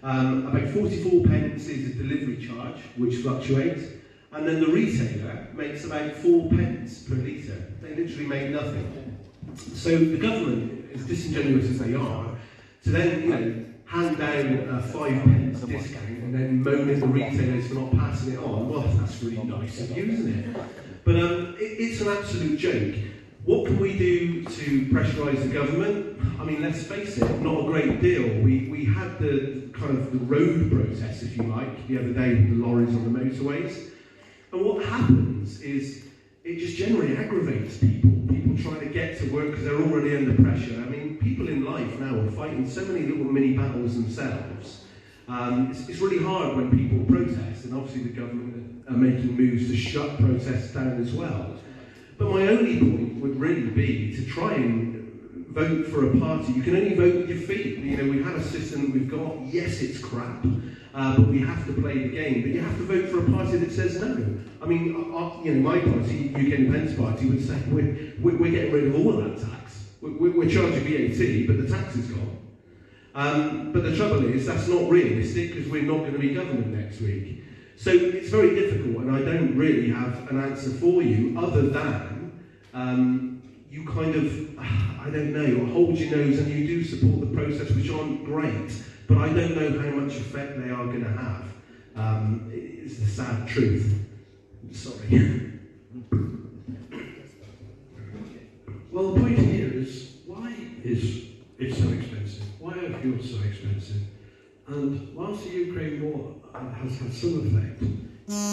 About 44 pence is a delivery charge, which fluctuates, and then the retailer makes about 4 pence per litre. They literally make nothing. So the government, as disingenuous as they are, to then hand down a 5 pence discount and then moan at the retailers for not passing it on, well, that's really nice of you, isn't it? But it's an absolute joke. What can we do to pressurise the government? I mean, let's face it, not a great deal. We had the kind of the road protest, if you like, the other day with the lorries on the motorways. And what happens is it just generally aggravates people. People trying to get to work because they're already under pressure. I mean, people in life now are fighting so many little mini battles themselves. It's really hard when people protest, and obviously the government are making moves to shut protests down as well. But my only point would really be to try and vote for a party. You can only vote with your feet. You know, we've had a system that we've got. Yes, it's crap, but we have to play the game. But you have to vote for a party that says no. I mean, you know, my party, UK Independence Party, would say we're getting rid of all of that tax. We're charging VAT, but the tax is gone. But the trouble is, that's not realistic because we're not going to be government next week. So it's very difficult, and I don't really have an answer for you other than you kind of, I don't know, hold your nose and you do support the process, which aren't great, but I don't know how much effect they are going to have. It's the sad truth. Sorry. Well, the point here is, why is it so expensive? Why are fuels so expensive? And whilst the Ukraine war has had some effect,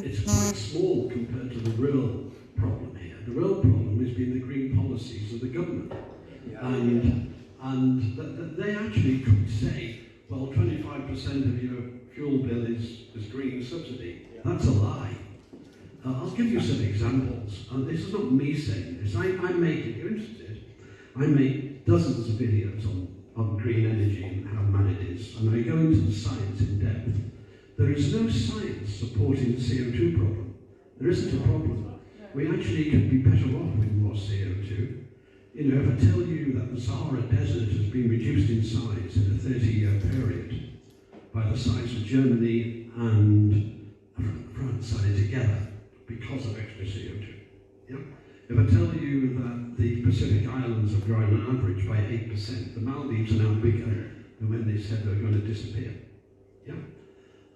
it's quite small compared to the real problem here. The real problem has been the green policies of the government. And they actually could say, well, 25% of your fuel bill is green subsidy. That's a lie. I'll give you some examples. This is not me saying this. I make, if you're interested, I make dozens of videos on green energy and how mad it is, and I go into the science in depth. There is no science supporting the CO2 problem. There isn't a problem. We actually could be better off with more CO2. You know, if I tell you that the Sahara Desert has been reduced in size in a 30-year period by the size of Germany and France added together because of extra CO2. Yeah? If I tell you that the Pacific Islands have grown on average by 8%, the Maldives are now bigger than when they said they were going to disappear. Yeah?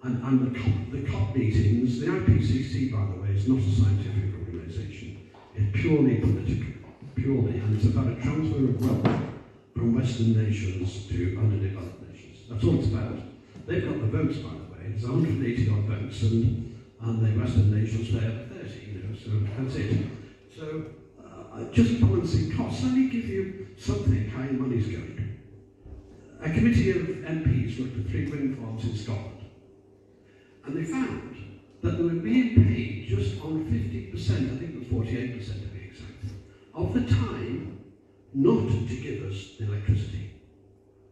And the COP meetings, the IPCC, by the way, is not a scientific organisation. It's purely political, purely, and it's about a transfer of wealth from Western nations to underdeveloped nations. That's all it's about. They've got the votes, by the way. There's 180 odd votes, and the Western nations, they have 30, you know, so that's it. So, just balancing costs. Let me give you something, how your money's going. A committee of MPs looked at 3 wind farms in Scotland, and they found that they were being paid just on 50%, I think it was 48% to be exact, of the time not to give us the electricity.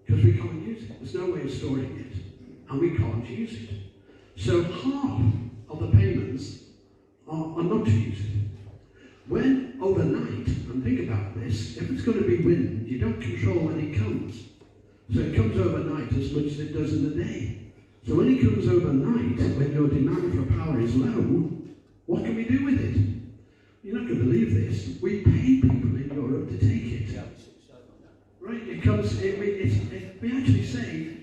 Because we can't use it. There's no way of storing it, and we can't use it. So half of the payments are not to use it. When overnight, and think about this, if it's going to be wind, you don't control when it comes. So it comes overnight as much as it does in the day. So when it comes overnight, when your demand for power is low, what can we do with it? You're not going to believe this. We pay people in Europe to take it. Right? It comes, we actually say,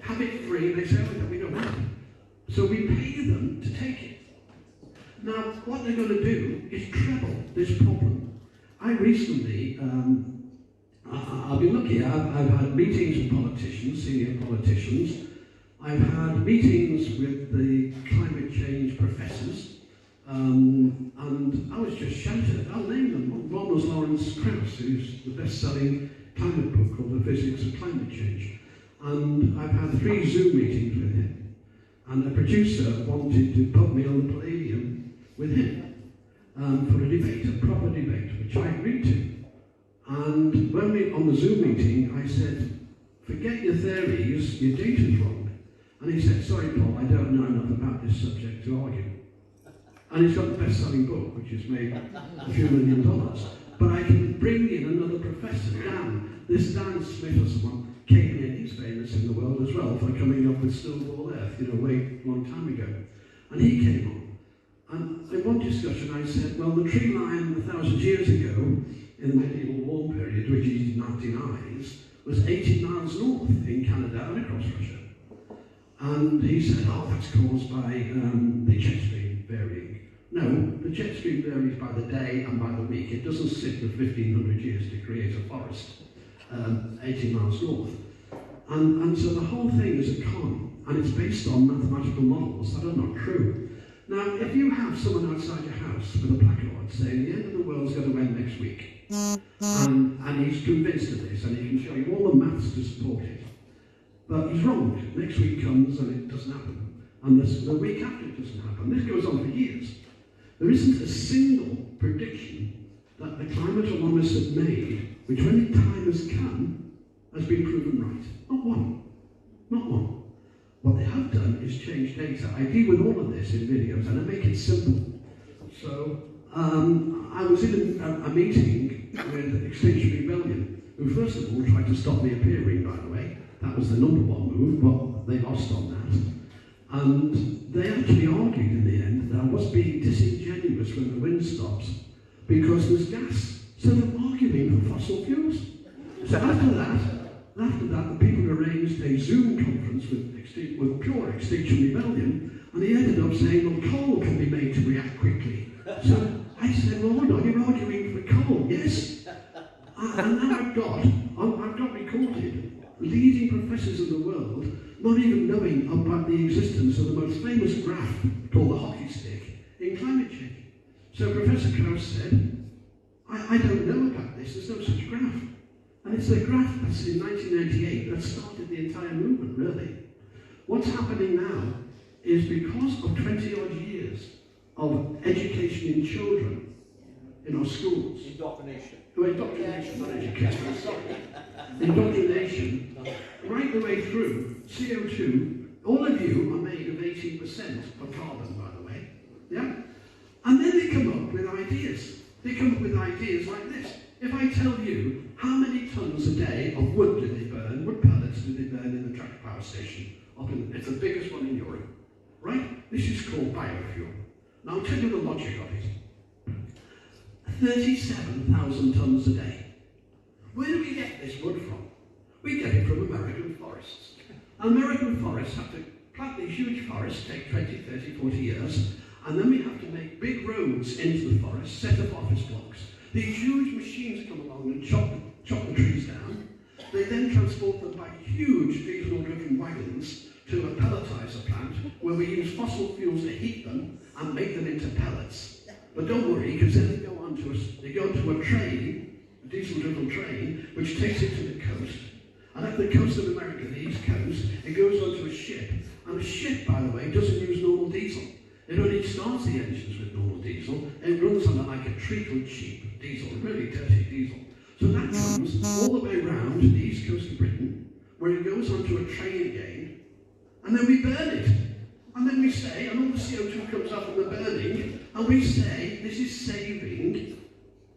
have it free, and they say, oh, no, we don't want it. So we pay them to take it. Now, what they're going to do is treble this problem. I recently, I've been lucky, I've had meetings with politicians, senior politicians. I've had meetings with the climate change professors, and I was just shattered. I'll name them. One was Lawrence Krauss, who's the best-selling climate book called The Physics of Climate Change. And I've had 3 Zoom meetings with him. And a producer wanted to put me on the Palladium with him for a debate, a proper debate, which I agreed to. And when we, on the Zoom meeting, I said, forget your theories, your data's wrong. And he said, sorry, Paul, I don't know enough about this subject to argue. And he's got the best-selling book, which has made a few $1 million. But I can bring in another professor, Dan, this Dan Smith or someone, KPN is famous in the world as well for coming up with Snowball Earth, way long time ago. And he came on. And in one discussion I said, well, the tree line 1,000 years ago, in the medieval warm period, which he now denies, was 18 miles north in Canada and across Russia. And he said, oh, that's caused by the jet stream varying. No, the jet stream varies by the day and by the week. It doesn't sit for 1,500 years to create a forest 18 miles north. And so the whole thing is a con, and it's based on mathematical models that are not true. Now, if you have someone outside your house with a placard saying the end of the world's going to end next week, and he's convinced of this, and he can show you all the maths to support it, but he's wrong. Next week comes and it doesn't happen, and the week after it doesn't happen. This goes on for years. There isn't a single prediction that the climate alarmists have made, which when the time has come, has been proven right. Not one. Not one. What they have done is change data. I deal with all of this in videos, and I make it simple. So, I was in a meeting with Extinction Rebellion, who first of all tried to stop me appearing, by the way. That was the number one move, but they lost on that. And they actually argued in the end that I was being disingenuous when the wind stops, because there's gas. So they're arguing for fossil fuels. So after that, the people arranged a Zoom conference with pure Extinction Rebellion, and he ended up saying, well, coal can be made to react quickly. So I said, well, hold on, you're arguing for coal? Yes. And now I've got recorded leading professors in the world not even knowing about the existence of the most famous graph called the hockey stick in climate change. So Professor Krauss said, I don't know about this, there's no such graph. And it's a graph that's in 1998 that started the entire movement, really. What's happening now is because of 20-odd years of education in children in our schools. Indoctrination. Indoctrination, not education, sorry. Indoctrination, right the way through, CO2, all of you are made of 18% of carbon, by the way. Yeah? And then they come up with ideas. They come up with ideas like this. If I tell you how many tons a day of wood do they burn, wood pellets do they burn in the Track Power Station? It's the biggest one in Europe. Right? This is called biofuel. Now I'll tell you the logic of it. 37,000 tons a day. Where do we get this wood from? We get it from American forests. American forests have to plant these huge forests, take 20, 30, 40 years, and then we have to make big roads into the forest, set up office blocks. These huge machines come along and chop the trees down. They then transport them by huge diesel-driven wagons to a pelletizer plant where we use fossil fuels to heat them and make them into pellets. But don't worry, because then they go onto a train, a diesel-driven train, which takes it to the coast. And at the coast of America, the East Coast, it goes onto a ship. And a ship, by the way, doesn't use normal diesel. It only starts the engines with normal diesel. It runs on like a treacle cheap diesel, really dirty diesel. So that comes all the way around to the East Coast of Britain, where it goes onto a train again, and then we burn it. And then we say, and all the CO2 comes up from the burning, and we say, this is saving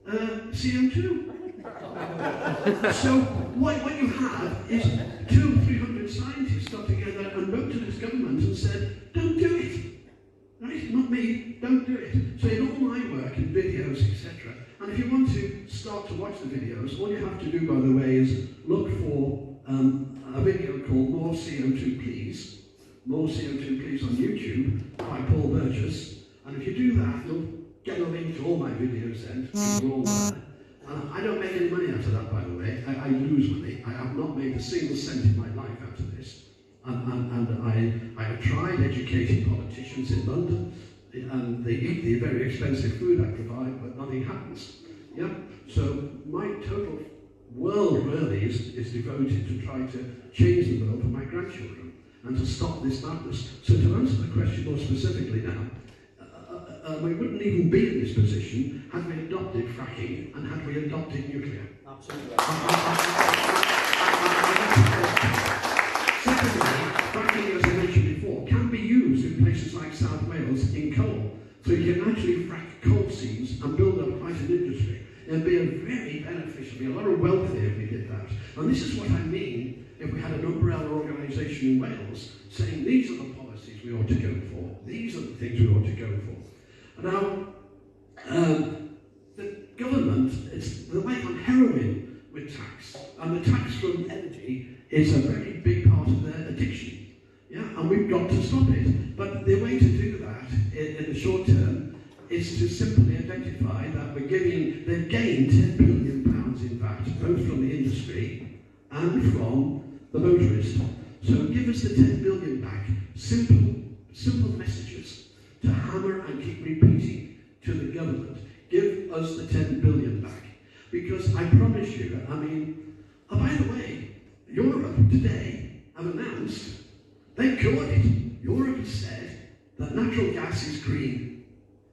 CO2. So what you have is 200 or 300 scientists got together and wrote to this government and said, don't do it. Right? Not me, don't do it. So in all my work, in videos, etc., and if you want to start to watch the videos, all you have to do, by the way, is look for a video called More CO2 Please. More CO2 Please on YouTube by Paul Burgess. And if you do that, you'll get a link to all my videos then. They're all there. I don't make any money out of that, by the way. I lose money. I have not made a single cent in my life out of this. And I have tried educating politicians in London, and they eat the very expensive food I provide, but nothing happens. Yeah? So my total world really is devoted to try to change the world for my grandchildren and to stop this madness. So to answer the question more specifically now, we wouldn't even be in this position had we adopted fracking and had we adopted nuclear. Absolutely. Secondly, fracking, as I mentioned before, can be used in places like South Wales in coal. So you can actually frack coal seams and build up quite an industry. It'd be a very beneficial, be a lot of wealth here if we did that. And this is what I mean. If ought to go for. These are the things we ought to go for. Now, the government, they're like on heroin with tax. And the tax from energy is a very big part of their addiction. Yeah, and we've got to stop it. But the way to do that in the short term is to simply identify that they've gained £10 billion in VAT, both from the industry and from the motorist. So give us the 10 billion back. Simple messages to hammer and keep repeating to the government. Give us the 10 billion back. Because I promise you, by the way, Europe today have announced they've cured it. Europe has said that natural gas is green,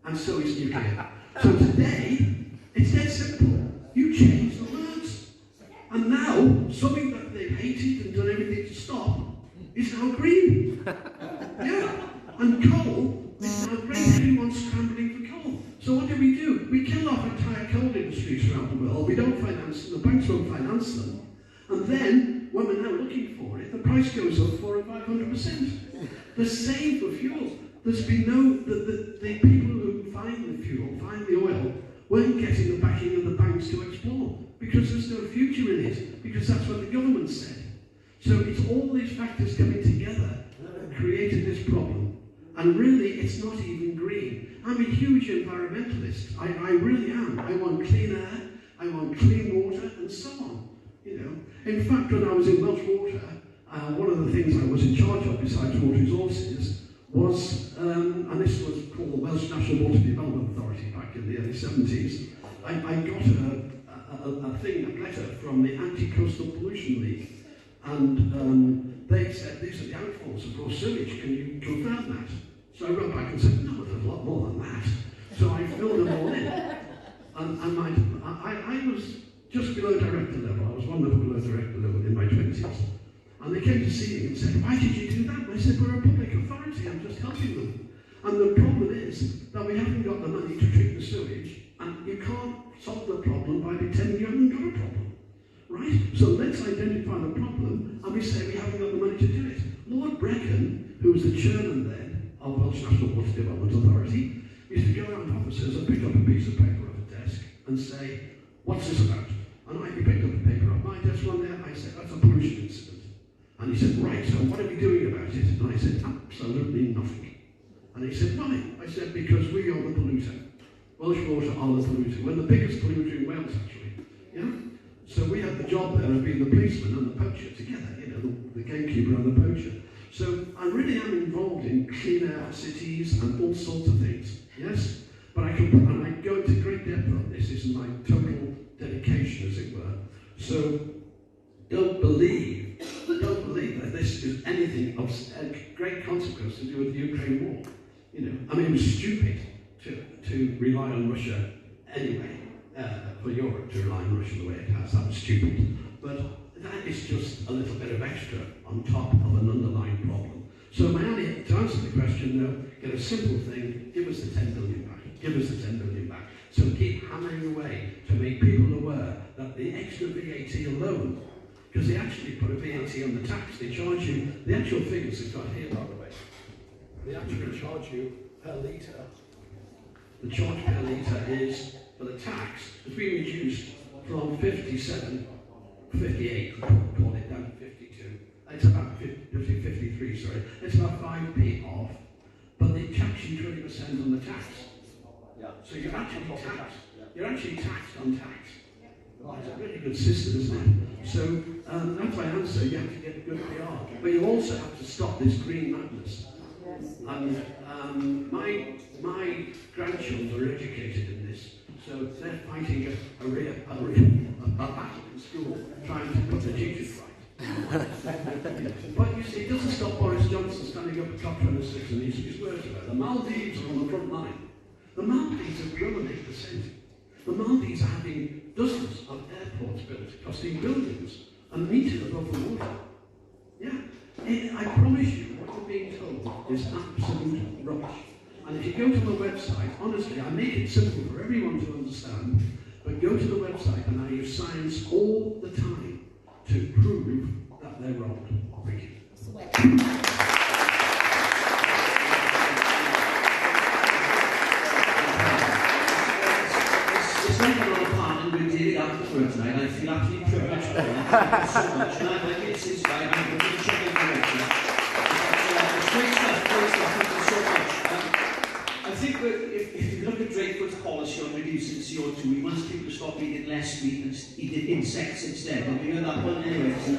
and so is nuclear. So today, it's dead simple. You change the words. And now, something that they've hated and done everything to stop is now green. Yeah. And coal is now green. Everyone's scrambling for coal. So what do? We kill off entire coal industries around the world. We don't finance them. The banks won't finance them. And then, when we're now looking for it, the price goes up 400 or 500%. The same for fuel. There's been the people who find the fuel, find the oil, weren't getting the backing of the banks to explore because there's no future in it, because that's what the government said. So it's all these factors coming together that created this problem. And really, it's not even green. I'm a huge environmentalist. I really am. I want clean air, I want clean water, and so on. In fact, when I was in Welsh Water, one of the things I was in charge of, besides water resources, was, and this was called the Welsh National Water Development Authority back in the early 70s, I got a letter from the Anti-Coastal Pollution League, and they said, these are the outfalls of raw sewage, can you confirm that? So I wrote back and said, no, there's a lot more than that. So I filled them all in, and I was just below director level. I was one level below director level in my 20s. And they came to see me and said, why did you do that? And I said, we're a public authority, I'm just helping them. And the problem is that we haven't got the money to treat the sewage, and you can't solve the problem by pretending you haven't got a problem. Right? So let's identify the problem, and we say we haven't got the money to do it. Lord Brecon, who was the chairman then of Welsh National Water Development Authority, used to go around to offices and pick up a piece of paper off a desk and say, what's this about? And he picked up a paper off my desk one day, and I said, that's a pollution incident. And he said, right, so what are we doing about it? And I said, absolutely nothing. And he said, why? I said, because we are the polluter. Welsh Water are the polluter. We're the biggest polluter in Wales, actually. Yeah? So we had the job there of being the policeman and the poacher together, the gamekeeper and the poacher. So I really am involved in clean air cities and all sorts of things, yes? But I go into great depth on this. This is my total dedication, as it were. So don't believe that this is anything of great consequence to do with the Ukraine war. It was stupid to rely on Russia anyway, for Europe to rely on Russia the way it has. That was stupid. But that is just a little bit of extra on top of an underlying problem. So to answer the question, though, get a simple thing, give us the 10 billion back. Give us the 10 billion back. So keep hammering away to make people aware that the extra VAT alone, because they actually put a VAT on the tax, they charge you, the actual figures they've got here, by the way, they actually charge you per litre. The charge per litre is, for the tax, has been reduced from 57, 58, call it down to 52. It's about 53, sorry. It's about 5p off, but they tax you 20% on the tax. Yeah. So you're actually taxed. You're actually taxed on tax. It's a really good system, isn't it? So that's my answer. You have to get good PR, but you also have to stop this green madness. And my grandchildren are educated in this, so they're fighting a battle in school, trying to put the teachers right. But you see, it doesn't stop Boris Johnson standing up at COP26 and his words about the Maldives are on the front line. The Maldives have grown 8%. The Maldives are having dozens of airports built, costing billions, and metered above the water. Yeah. I promise you, what you're being told is absolute rubbish. And if you go to the website, honestly, I make it simple for everyone to understand, but go to the website and I use science all the time to prove that they're wrong. Thank you. privilege for me. Thank you so much. And I'm like, it's guy, I'm going to check in direction. It's great stuff, thank you so much. I think that if you look at Drakewood's policy on reducing CO2, he wants people to stop eating less meat and eating insects instead. Have you heard that one anyway? And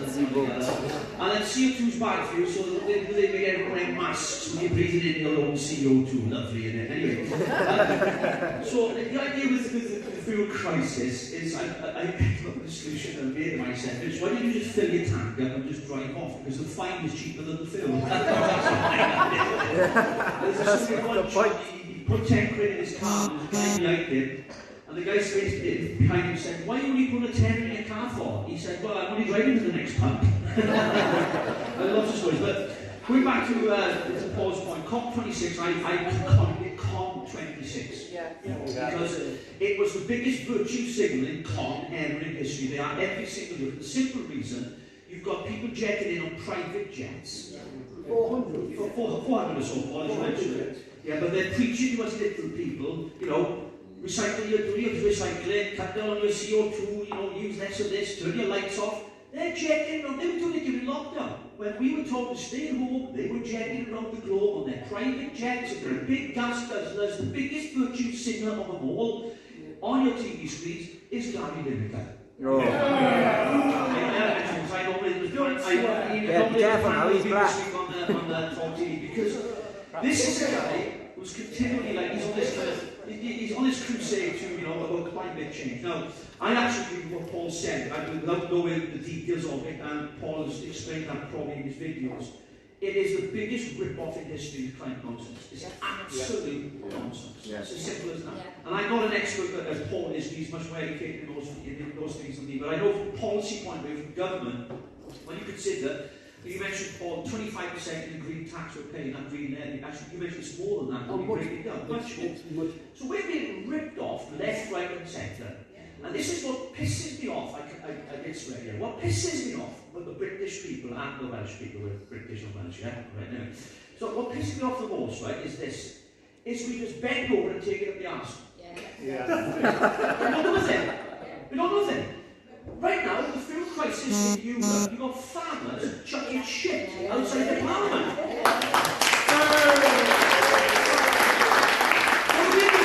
then CO2 is bad for you, so they make everyone wearing masks when you're breathing in your own CO2. Lovely, isn't it? Anyway. So the idea with the fuel crisis is I picked up the solution and made it myself. It's why don't you just fill your tank up and just drive off, because the fine is cheaper than the fuel. There's a he put 10 quid in his car, and there's a guy behind him, and the guy behind him said, "Why are you putting a 10 in your car for?" He said, "Well, I'm only driving to the next pump." I love the stories, but going back to Paul's point, COP26, I call it COP26. Because it was the biggest virtue signalling COP ever in history. They are every single year, for the simple reason you've got people jetting in on private jets. 400 or so, Paul, as you mentioned. Yeah, but they're preaching to us little people, you know, recycle your recycling, cut down on your CO2, you know, use less of this, turn your lights off. They're jetting around, they were doing it during lockdown. When we were told to stay home, they were jetting around the globe on their private jets, and their big gas guzzlers. The biggest virtue signal of them all, on your TV screens, is Gary Lineker. Oh. Be careful now, he's black. On the Talk TV, because this is a guy who's continually like he's on this crusade to, you know, about climate change. Now, I actually agree with what Paul said, without knowing the details of it, and Paul has explained that probably in his videos. It is the biggest rip-off in history of climate nonsense. It's absolute nonsense. It's as simple as that. And I'm not an expert as Paul is, he's much more educated in those things than me, but I know from a policy point of view, from government, when you consider, you mentioned, Paul, 25% in the green tax we're paying, that green levy. Actually, you mentioned it's more than that when you break it down. Much more. So we're being ripped off left, right and centre. And this is what pisses me off. I did swear here. What pisses me off with the British people and the Welsh people, we're British and Welsh, yeah? Right, anyway. So what pisses me off the most, right, is this. Is we just bend over and take it up the arse. Yeah. We don't do nothing. We don't do nothing. Right now, the fuel crisis in Europe, you've got farmers chucking shit outside the parliament. What do we do?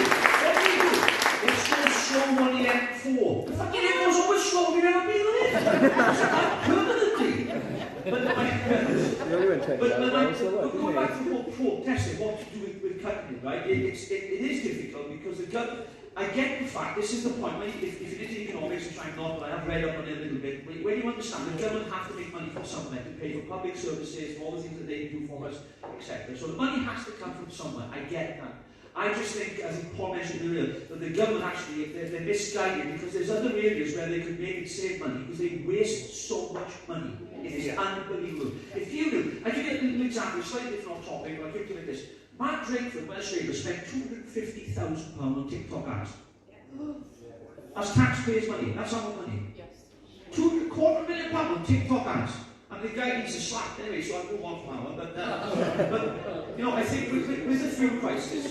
It's just so money left for. The fucking everyone's always slow, we've never been on it. Permanently. But going back to the whole protesting, what to do with cutting it, right? It is difficult because the government. I get the fact, this is the point, when if you did economics and trying not, but I have read up on it a little bit, when you understand the government have to make money from somewhere to pay for public services, all the things that they do for us, etc. So the money has to come from somewhere, I get that. I just think, as Paul mentioned earlier, that the government actually, if they're misguided, because there's other areas where they could maybe save money, because they waste so much money. It is unbelievable. If you do, I give you a little example, slightly different off topic, but I'll give you like this. Mark Drakeford, Welsh Labour, spent £250,000 on TikTok ads. That's taxpayers' money. That's our money. £250,000 on TikTok ads. And the guy needs a slap anyway, so I'll go on for an hour. But you know, I think with the fuel crisis,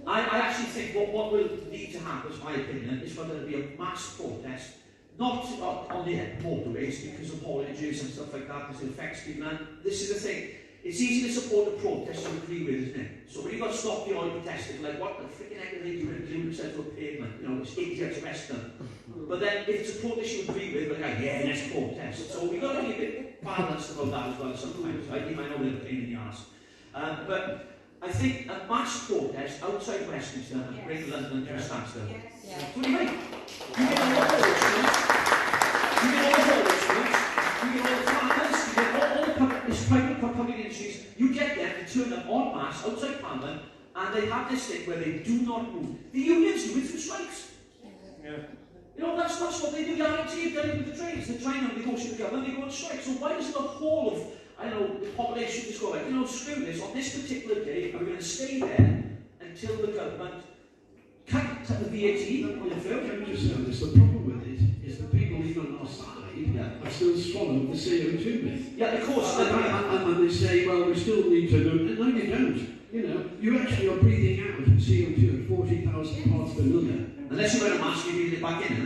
I actually think what will need to happen, in my opinion, is for there to be a mass protest, not on the motorways because of haulages and stuff like that, because it affects people. And this is the thing. It's easy to support a protest you agree with, isn't it? So when you've got Stop the Oil protesting, like, what the freaking heck are they doing to themselves for pavement? You know, it's idiots Western. But then if it's a protest you agree with, we're like, yeah, let's protest. So we've got to be a bit balanced about that as well sometimes. Right? You might know a little pain in the arse. But I think a mass protest outside Westminster and bring London to a standstill. What do you mean? You get all the haulage streets, you get all the haulage streets, you get all the farmers, you get all the public industries, you get them to turn up en masse outside Parliament, and they have this thing where they do not move. The unions do it through strikes. You know, that's what they do. The RT have done it with the trains. They're trying to negotiate with the government, they go on strike. So why doesn't the whole of, I don't know, the population just go like, you know, screw this, on this particular day, we're going to stay there until the government cut the VAT on the firm. Can I just say this? The problem with it is the people even on our side are still swallowing the CO2 myth. Yeah, of course. And they say, well, we still need to do it. No, you don't. You know, you actually are breathing out CO2 at 40,000 parts per million. Unless you wear a mask, you breathe it back in.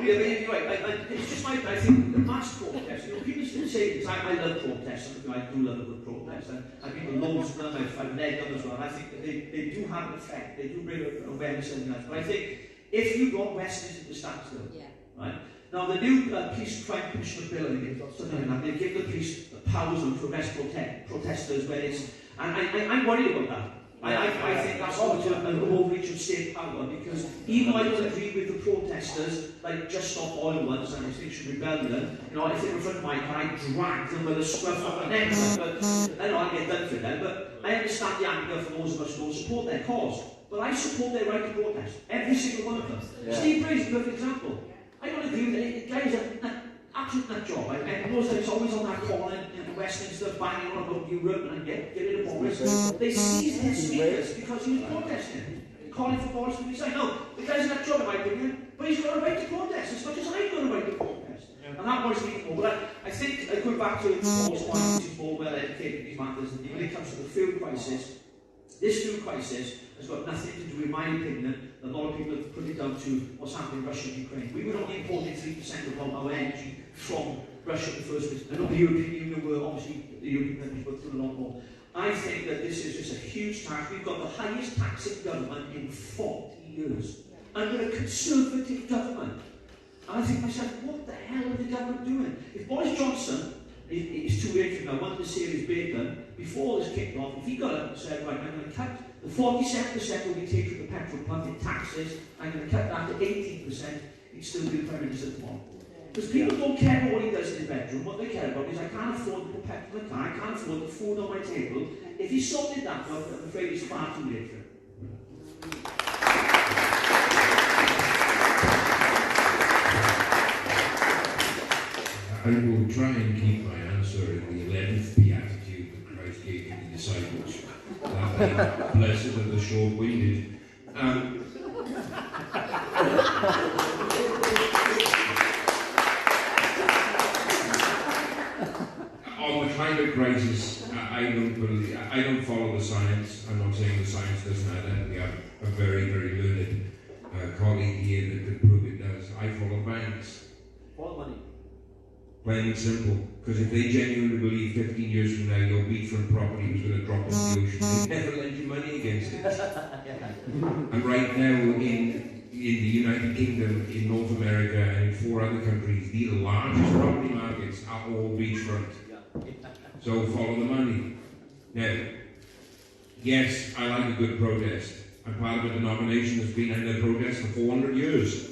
You're right. It's just like, I think, the mass protest. You know, people still say this. I love protests. I do love a good protest. And I've been to loads of them. I've led them as well. I think that they do have an effect. They do bring awareness and that. But I think if you brought Westminster to standstill, right? Now, the new Police Crime Commissioner bill, something like that, they give the police the powers to arrest protesters where it's... And I'm worried about that. I think that's sort of an overreach of state power, because even though I don't agree with the protesters, like Just Stop Oil ones and Extinction Rebellion, you know, if they were in front of my car, I dragged them with a scruff of the neck, but I know I get done for them, but I understand the anger for those of us who don't support their cause, but I support their right to protest, every single one of them. Yeah. Steve Bray is a perfect example. I don't agree with it. The guy's an absolute nut job. I know that it's always on that corner in Westminster banging on about Europe and get rid of Boris. They seized their speakers because he was protesting, calling for Boris to resign. No, the guy's a nut job in my opinion, but he's got a right to protest as much as I've got a right to protest. And that worries me more. But I think, going back to Paul's point, which is more well educated in these matters, and when it comes to the fuel crisis, this fuel crisis has got nothing to do, in my opinion. A lot of people have put it down to what's happening in Russia and Ukraine. We were only importing 3% of our energy from Russia in the first place. I know the European Union were, obviously, the European countries were through a lot more. I think that this is just a huge tax. We've got the highest taxing government in 40 years. Under a Conservative government. And I think to myself, what the hell are the government doing? If Boris Johnson, it's too late for him now, wanted to save his bacon, before this kicked off, if he got up and said, right, I'm going to cut the 47% will be taken from the petrol pump in taxes, I'm going to cut that to 18%, he'd still be the Prime Minister tomorrow. Because people don't care about what he does in his bedroom. What they care about is, I can't afford to put petrol in the car, I can't afford the food on my table. If he sorted that out, I'm afraid it's far too late for him. I will try and keep my answer in the 11th beatitude that Christ gave to the disciples. That blessed are the short-winded. On the climate crisis, I don't follow the science. I'm not saying the science doesn't matter. We have a very, very learned colleague here that could prove it does. I follow banks. Follow money. Plain and simple. Because if they genuinely believe 15 years from now your beachfront property was going to drop in the ocean, they'd never lend you money against it. And right now in the United Kingdom, in North America, and in 4 other countries, the largest property markets are all beachfront. So follow the money. Now, yes, I like a good protest. I'm part of a denomination that's been in a protest for 400 years.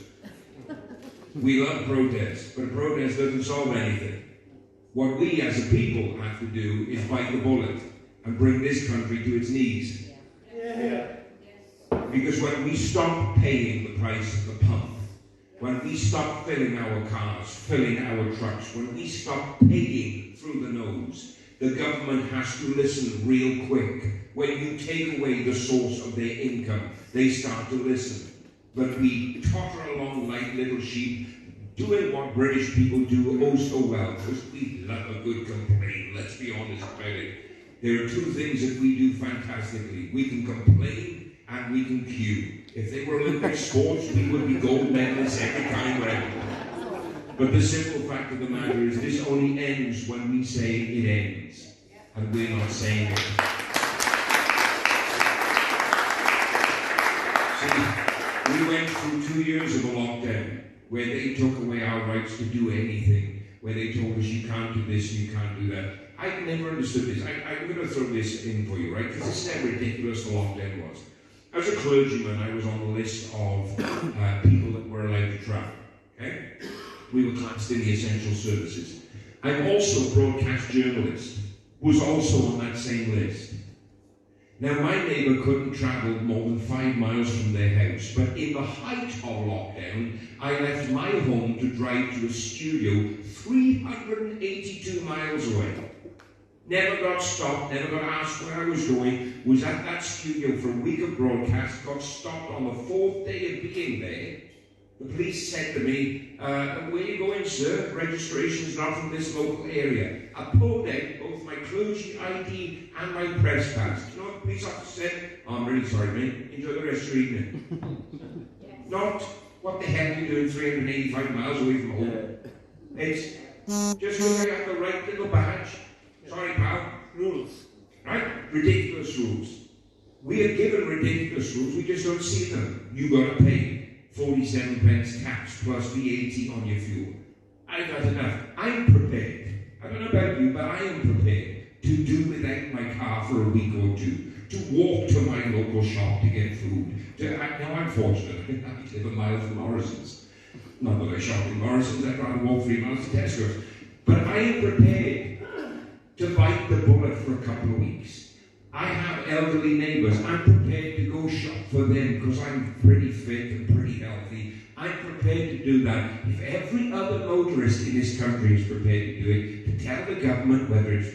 We love protests, but a protest doesn't solve anything. What we as a people have to do is bite the bullet and bring this country to its knees. Because when we stop paying the price of the pump, when we stop filling our cars, filling our trucks, when we stop paying through the nose, the government has to listen real quick. When you take away the source of their income, they start to listen. But we totter along like little sheep, doing what British people do oh so well, because we love a good complaint, let's be honest about it. There are 2 things that we do fantastically. We can complain and we can queue. If they were Olympic sports, we would be gold medalists every time round. But the simple fact of the matter is this only ends when we say it ends. And we're not saying it. See, we went through 2 years of a lockdown where they took away our rights to do anything, where they told us you can't do this, you can't do that. I never understood this. I'm going to throw this in for you, right? Because this is how ridiculous the lockdown was. As a clergyman, I was on the list of people that were allowed to travel. Okay? We were classed in the essential services. I'm also a broadcast journalist, was also on that same list. Now, my neighbour couldn't travel more than 5 miles from their house, but in the height of lockdown, I left my home to drive to a studio 382 miles away. Never got stopped, never got asked where I was going, was at that studio for a week of broadcast, got stopped on the 4th day of being there. The police said to me, where are you going, sir? Registration's not from this local area. I pulled out both both my clergy ID and my press pass. You know what the police officer said? Oh, I'm really sorry, mate. Enjoy the rest of your evening. Not, what the hell are you doing 385 miles away from home? It's just because I have the right little badge. Sorry, pal. Rules. Right? Ridiculous rules. We are given ridiculous rules, we just don't see them. You got to pay 47 pence tax plus VAT on your fuel. I've had enough. I'm prepared. I don't know about you, but I am prepared to do without my car for a week or two, to walk to my local shop to get food. Now, I'm fortunate. I live a mile from Morrison's. Not that I shop in Morrison's, I'd rather walk 3 miles to Tesco's. But I am prepared to bite the bullet for a couple of weeks. I have elderly neighbours. I'm prepared to go shop for them because I'm pretty fit and pretty healthy. I'm prepared to do that. If every other motorist in this country is prepared to do it, to tell the government, whether it's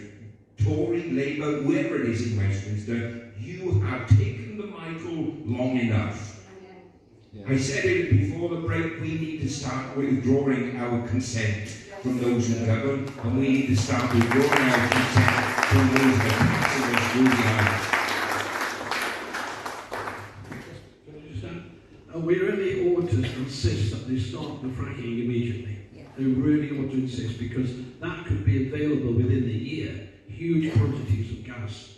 Tory, Labour, whoever it is in Westminster, you have taken the Michael long enough. I said it before the break, we need to start withdrawing our consent from those who govern, and we need to start withdrawing our consent from those that taxing us through the eyes. We really ought to insist that they start the fracking immediately. They really ought to insist, because that could be available within the year, huge quantities of gas.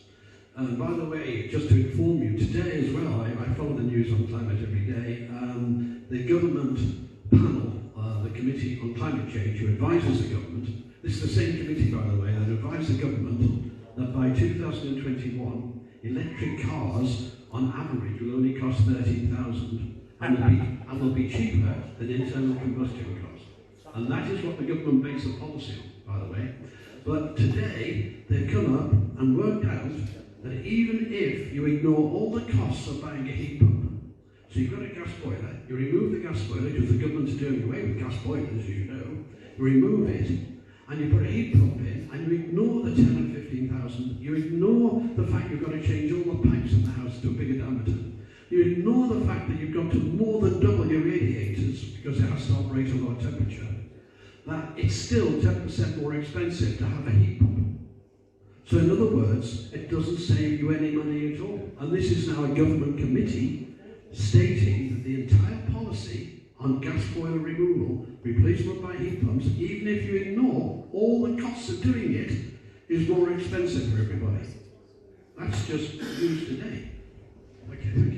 By the way, just to inform you, today as well, I follow the news on climate every day, the government panel, the Committee on Climate Change, who advises the government, this is the same committee, by the way, that advised the government that by 2021, electric cars, on average, will only cost $13,000 and will be cheaper than internal combustion cars. And that is what the government makes a policy on, by the way. But today, they've come up and worked out that even if you ignore all the costs of buying a heat pump, so you've got a gas boiler, you remove the gas boiler, because the government's doing away with gas boilers, as you know, you remove it, and you put a heat pump in, and you ignore the 10 and 15,000, you ignore the fact you've got to change all the pipes in the house to a bigger diameter, you ignore the fact that you've got to more than double your radiators, because it has to operate at a low temperature, that it's still 10% more expensive to have a heat pump. So in other words, it doesn't save you any money at all. And this is now a government committee stating that the entire policy on gas boiler removal, replacement by heat pumps, even if you ignore all the costs of doing it, is more expensive for everybody. That's just news today. Okay, thank you.